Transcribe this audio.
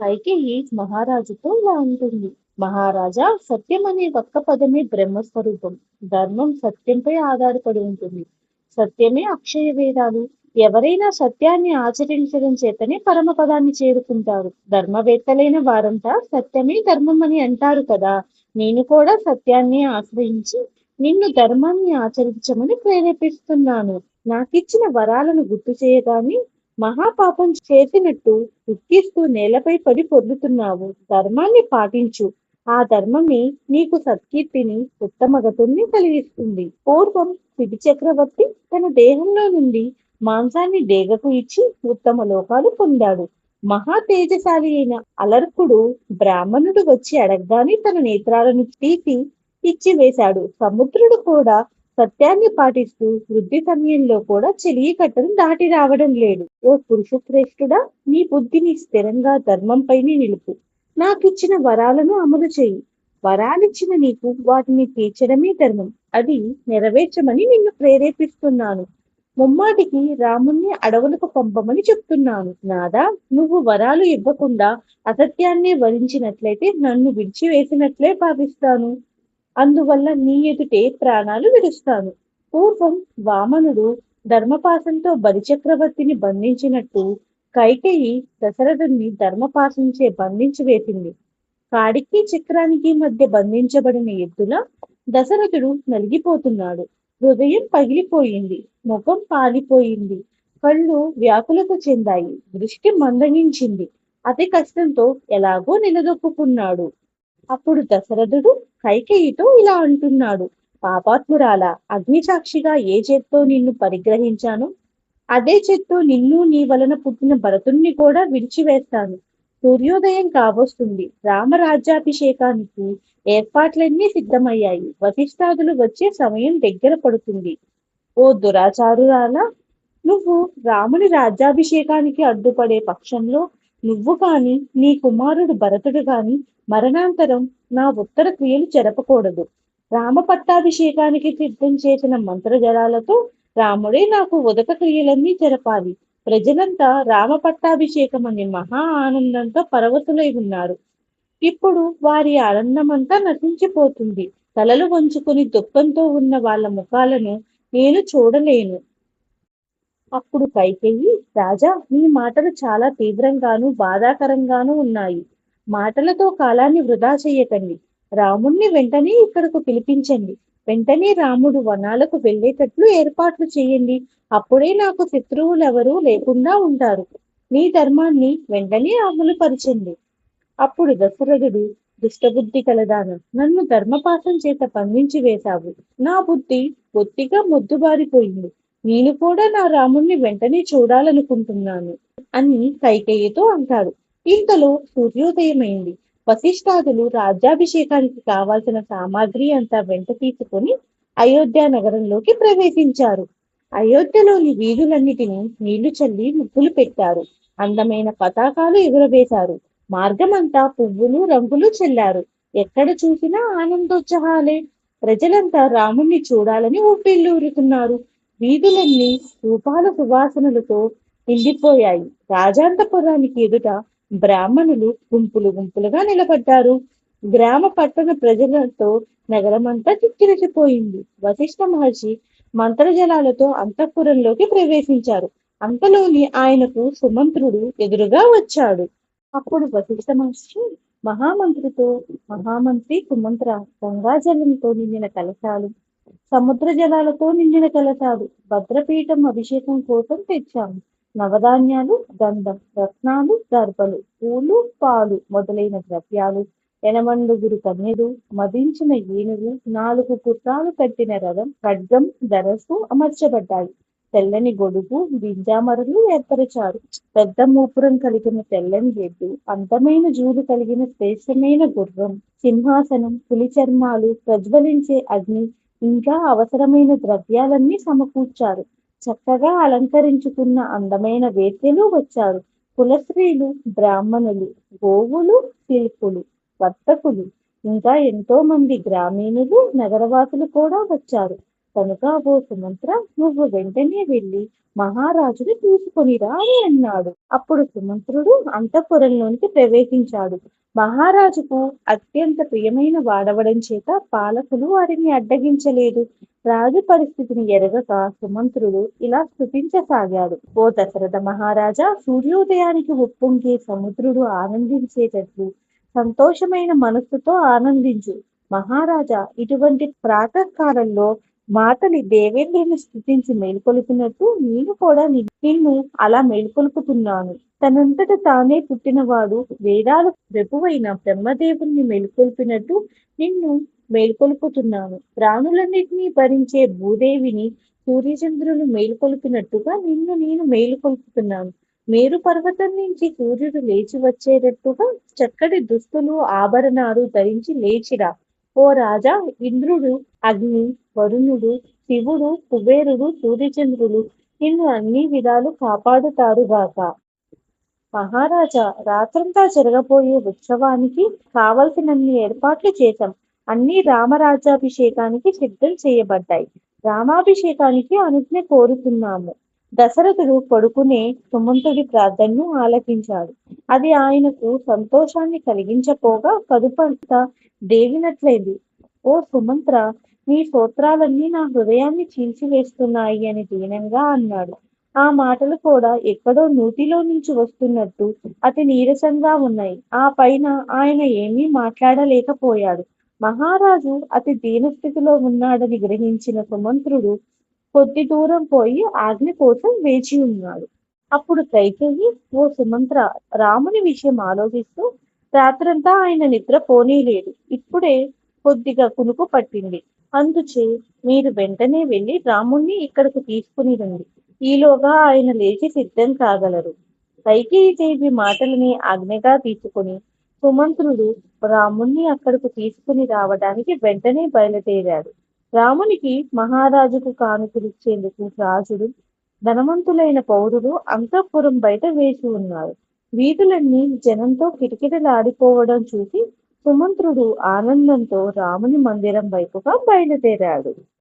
కైకేయి మహారాజుతో ఇలా ఉంటుంది. మహారాజా, సత్యం అనే ఒక్క పదమే బ్రహ్మస్వరూపం. ధర్మం సత్యంపై ఆధారపడి ఉంటుంది. సత్యమే అక్షయ వేదాలు. ఎవరైనా సత్యాన్ని ఆచరించడం చేతనే పరమపదాన్ని చేరుకుంటారు. ధర్మవేత్తలైన వారంతా సత్యమే ధర్మం అని అంటారు కదా. నేను కూడా సత్యాన్ని ఆశ్రయించి నిన్ను ధర్మాన్ని ఆచరించమని ప్రేరేపిస్తున్నాను. నాకిచ్చిన వరాలను గుర్తు చేయగానే మహాపాపం చేసినట్టు దుఃఖిస్తూ నేలపై పడి పొర్లుతున్నావు. ధర్మాన్ని పాటించు. ఆ ధర్మమే నీకు సత్కీర్తిని, ఉత్తమగతుల్ని కలిగిస్తుంది. పూర్వం శిబి చక్రవర్తి తన దేహంలో నుండి మాంసాన్ని డేగకు ఇచ్చి ఉత్తమ లోకాలు పొందాడు. మహా తేజశాలి అయిన అలర్కుడు బ్రాహ్మణుడు వచ్చి అడగగానే తన నేత్రాలను తీసి ఇచ్చివేశాడు. సముద్రుడు కూడా సత్యాన్ని పాటిస్తూ వృద్ధి సమయంలో కూడా చెలియ కట్టను దాటి రావడం లేదు. ఓ పురుషశ్రేష్ఠుడా, నీ బుద్ధిని స్థిరంగా ధర్మంపైనే నిలుపు. నాకిచ్చిన వరాలను అమలు చేయి. వరాలిచ్చిన నీకు వాటిని తీర్చడమే ధర్మం. అది నెరవేర్చమని నిన్ను ప్రేరేపిస్తున్నాను. ముమ్మాటికి రాముణ్ణి అడవులకు పంపమని చెప్తున్నాను. నాదా, నువ్వు వరాలు ఇవ్వకుండా అసత్యాన్ని వరించినట్లయితే నన్ను విడిచివేసినట్లే భావిస్తాను. అందువల్ల నీ ఎదుటే ప్రాణాలు విడుస్తాను. పూర్వం వామనుడు ధర్మపాశంతో బలిచక్రవర్తిని బంధించినట్టు కైకేయి దశరథుని ధర్మపాశంచే బంధించి వేసింది. కాడికి చక్రానికి మధ్య బంధించబడిన ఎద్దులా దశరథుడు నలిగిపోతున్నాడు. హృదయం పగిలిపోయింది, ముఖం పాలిపోయింది, కళ్ళు వ్యాకులత చెందాయి, దృష్టి మందగించింది. అతి కష్టంతో ఎలాగో నిలదొక్కున్నాడు. అప్పుడు దశరథుడు కైకేయితో ఇలా అంటున్నాడు. పాపాత్మురాల, అగ్నిసాక్షిగా ఏ చేత్తో నిన్ను పరిగ్రహించాను, అదే చేత్తో నిన్ను నీ వలన పుట్టిన భరతుణ్ణి కూడా విడిచివేస్తాను. సూర్యోదయం కావస్తుంది. రామరాజ్యాభిషేకానికి ఏర్పాట్లన్నీ సిద్ధమయ్యాయి. వశిష్ఠాదులు వచ్చే సమయం దగ్గర పడుతుంది. ఓ దురాచారురాలా, నువ్వు రాముని రాజ్యాభిషేకానికి అడ్డుపడే పక్షంలో నువ్వు కాని నీ కుమారుడు భరతుడు గాని మరణాంతరం నా ఉత్తర క్రియలు జరపకూడదు. రామ పట్టాభిషేకానికి సిద్ధం చేసిన మంత్రజలాలతో రాముడే నాకు ఉదక క్రియలన్నీ జరపాలి. ప్రజలంతా రామ పట్టాభిషేకం అనే మహా ఆనందంతో పరవశులై ఉన్నారు. ఇప్పుడు వారి ఆనందమంతా నశించిపోతుంది. తలలు వంచుకుని దుఃఖంతో ఉన్న వాళ్ళ ముఖాలను నేను చూడలేను. అప్పుడు కైకేయి, రాజా, నీ మాటలు చాలా తీవ్రంగాను బాధాకరంగాను ఉన్నాయి. మాటలతో కాలాన్ని వృధా చెయ్యకండి. రాముణ్ణి వెంటనే ఇక్కడకు పిలిపించండి. వెంటనే రాముడు వనాలకు వెళ్ళేటట్లు ఏర్పాట్లు చేయండి. అప్పుడే నాకు శత్రువులెవరూ లేకుండా ఉంటారు. నీ ధర్మాన్ని వెంటనే అమలుపరచండి. అప్పుడు దశరథుడు, దుష్టబుద్ధి కలదాన, నన్ను ధర్మపాశం చేత బంధించి వేశావు. నా బుద్ధి బొత్తిగా మొద్దుబారిపోయింది. నేను కూడా నా రాముణ్ణి వెంటనే చూడాలనుకుంటున్నాను అని కైకేయితో అంటాడు. ఇంతలో సూర్యోదయమైంది. వశిష్ఠాదులు రాజ్యాభిషేకానికి కావాల్సిన సామాగ్రి అంతా వెంట తీసుకుని అయోధ్య నగరంలోకి ప్రవేశించారు. అయోధ్యలోని వీధులన్నిటినీ నీళ్లు చల్లి ముగ్గులు పెట్టారు. అందమైన పతాకాలు ఎగురవేశారు. మార్గమంతా పువ్వులు రంగులు చెల్లారు. ఎక్కడ చూసినా ఆనందోత్సాహాలే. ప్రజలంతా రాముణ్ణి చూడాలని ఊపిళ్ళూరుతున్నారు. వీధులన్నీ రూపాల సువాసనలతో నిండిపోయాయి. రాజాంతపురానికి ఎదుట బ్రాహ్మణులు గుంపులు గుంపులుగా నిలబడ్డారు. గ్రామ పట్టణ ప్రజలతో నగరమంతా చిక్కిరచిపోయింది. వశిష్ఠ మహర్షి మంత్రజలాలతో అంతఃపురంలోకి ప్రవేశించారు. అంతలోని ఆయనకు సుమంత్రుడు ఎదురుగా వచ్చాడు. అప్పుడు వశిష్ఠ మహర్షి మహామంత్రితో, మహామంత్రి సుమంత్ర, గంగాజలంతో నిండిన కలశాలు, సముద్ర జలాలతో నిండిన కలశాలు, భద్రపీఠం అభిషేకం కోసం తెచ్చాము. నవధాన్యాలు, గంధం, రత్నాలు, దర్భలు, పూలు, పాలు మొదలైన ద్రవ్యాలు, 8 కన్యలు, మదించిన ఏనుగు, 4 గుర్రాలు కట్టిన రథం, ఖడ్గం, ధరస్సు అమర్చబడ్డాయి. తెల్లని గొడుగు, వింజామరలు ఏర్పరిచారు. పెద్ద మూపురం కలిగిన తెల్లని ఎద్దు, అందమైన జూలు కలిగిన శ్రేష్టమైన గుర్రం, సింహాసనం, పులి చర్మాలు, ప్రజ్వలించే అగ్ని, ఇంకా అవసరమైన ద్రవ్యాలన్నీ సమకూర్చారు. చక్కగా అలంకరించుకున్న అందమైన వేశ్యలు వచ్చారు. కులస్త్రీలు, బ్రాహ్మణులు, గోవులు, శిల్పులు, వర్తకులు, ఇంకా ఎంతో మంది గ్రామీణులు, నగరవాసులు కూడా వచ్చారు. కనుక ఓ సుమంత్ర, నువ్వు వెంటనే వెళ్ళి మహారాజుని తీసుకొనిరా అని అన్నాడు. అప్పుడు సుమంత్రుడు అంతఃపురంలోనికి ప్రవేశించాడు. మహారాజుకు అత్యంత ప్రియమైన వాడవడం చేత పాలకులు వారిని అడ్డగించలేదు. రాజు పరిస్థితిని ఎరగక సుమంత్రుడు ఇలా స్తుతించసాగాడు. ఓ దశరథ మహారాజా, సూర్యోదయానికి ఉప్పొంగే సముద్రుడు ఆనందించేటట్లు సంతోషమైన మనస్సుతో ఆనందించు. మహారాజా, ఇటువంటి ప్రాతకాలంలో మాతలి దేవేంద్రుని స్థుతించి మేల్కొల్పినట్టు నేను కూడా నిన్ను అలా మేల్కొల్పుతున్నాను. తనంతట తానే పుట్టినవాడు వేదాలు ప్రభువైన బ్రహ్మదేవుణ్ణి మేల్కొల్పినట్టు నిన్ను మేల్కొల్పుతున్నాను. ప్రాణులన్నిటినీ భరించే భూదేవిని సూర్యచంద్రులు మేల్కొల్పినట్టుగా నిన్ను నేను మేలుకొల్పుతున్నాను. మేరు పర్వతం నుంచి సూర్యుడు లేచి వచ్చేటట్టుగా చక్కటి దుస్తులు ఆభరణాలు ధరించి లేచిరా. ఓ రాజా, ఇంద్రుడు, అగ్ని, వరుణుడు, శివుడు, కుబేరుడు, సూర్యచంద్రులు నిన్ను అన్ని విధాలు కాపాడుతారుగాక. మహారాజా, రాత్రంతా జరగబోయే ఉత్సవానికి కావలసినన్ని ఏర్పాట్లు చేశాం. అన్ని రామరాజ్యాభిషేకానికి సిద్ధం చేయబడ్డాయి. రామాభిషేకానికి అనుజ్ఞ కోరుతున్నాము. దశరథుడు పడుకునే సుమంతుడి ప్రార్థనను ఆలకించాడు. అది ఆయనకు సంతోషాన్ని కలిగించపోగా కడుపంతా దేవినట్లయింది. ఓ సుమంత్ర, నీ స్తోత్రాలన్నీ నా హృదయాన్ని చీల్చివేస్తున్నాయి అని దీనంగా అన్నాడు. ఆ మాటలు కూడా ఎక్కడో నూతిలో నుంచి వస్తున్నట్టు అతి నీరసంగా ఉన్నాయి. ఆ పైన ఆయన ఏమీ మాట్లాడలేకపోయాడు. మహారాజు అతి దీనస్థితిలో ఉన్నాడని గ్రహించిన సుమంత్రుడు కొద్ది దూరం పోయి ఆజ్ఞ కోసం వేచి ఉన్నాడు. అప్పుడు కైకేయి, ఓ సుమంత్ర, రాముని విషయం ఆలోచిస్తూ రాత్రంతా ఆయన నిద్ర పోనీలేదు. ఇప్పుడే కొద్దిగా కునుకు పట్టింది. అందుచే మీరు వెంటనే వెళ్ళి రాముణ్ణి ఇక్కడకు తీసుకుని రండి. ఈలోగా ఆయన లేచి సిద్ధం కాగలరు. కైకేయీదేవి మాటలని ఆజ్ఞగా తీసుకుని సుమంత్రుడు రాముణ్ణి అక్కడకు తీసుకుని రావడానికి వెంటనే బయలుదేరాడు. రామునికి మహారాజుకు కానుకలిచ్చేందుకు రాజుడు, ధనవంతులైన పౌరులు అంతఃపురం బయట వేసి ఉన్నారు. వీధులన్నీ జనంతో కిటకిటలాడిపోవడం చూసి సుమంత్రుడు ఆనందంతో రాముని మందిరం వైపుగా బయలుదేరాడు.